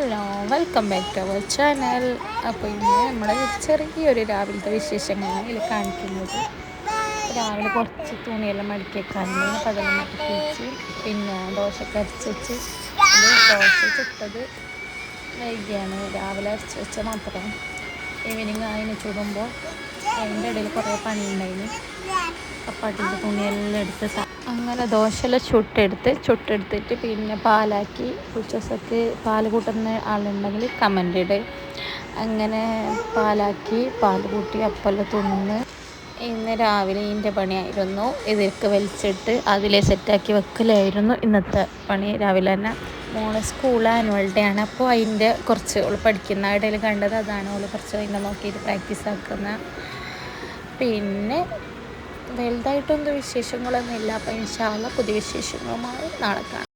Hello, welcome back to our channel. അപ്പോൾ ഇന്ന് നമ്മൾ ചെറിയൊരു രാവിലത്തെ വിശേഷങ്ങളാണ് ഇതിൽ കാണിക്കുന്നത്. രാവിലെ കുറച്ച് തുണിയെല്ലാം മടക്കി വെക്കാറുണ്ട്. അപ്പോൾ അതെല്ലാം മടക്കി വെച്ച് പിന്നെ ദോശക്ക് അരച്ച് വെച്ച് ദോശ ചുട്ടത് വൈകിയാണ്. രാവിലെ അരച്ച് വെച്ച മാത്രം ഈവനിങ് അതിന് ചുടുമ്പോൾ അതിൻ്റെ ഇടയിൽ കുറേ പണിയുണ്ടായിരുന്നു. കപ്പാട്ടിൻ്റെ തുണിയെല്ലാം എടുത്ത് അങ്ങനെ ദോശയെല്ലാം ചുട്ടെടുത്തിട്ട് പിന്നെ പാലാക്കി. ഉച്ചക്ക് പാൽ കൂട്ടുന്ന ആളുണ്ടെങ്കിൽ കമൻ്റ് ഇട്. അങ്ങനെ പാലാക്കി പാൽ കൂട്ടി അപ്പെല്ലാം തിന്ന് ഇന്ന് രാവിലെ ഇതിൻ്റെ പണിയായിരുന്നു. ഇതിലേക്ക് വലിച്ചിട്ട് അതിലെ സെറ്റാക്കി വെക്കലായിരുന്നു ഇന്നത്തെ പണി. രാവിലെ തന്നെ മോളെ സ്കൂൾ ആനുവൽ ഡേ ആണ്. അപ്പോൾ അതിൻ്റെ കുറച്ച് ഓൾ പഠിക്കുന്ന ഇടയിൽ കണ്ടത് അതാണ്. ഓൾ കുറച്ച് അതിൻ്റെ നോക്കിയിട്ട് പ്രാക്ടീസ് ആക്കുന്ന. പിന്നെ വലുതായിട്ടൊന്നും വിശേഷങ്ങളൊന്നും ഇല്ല. അപ്പോൾ ഇൻഷാ അല്ലാഹ് പുതിയ വിശേഷങ്ങളുമായി നാളെ കാണാം.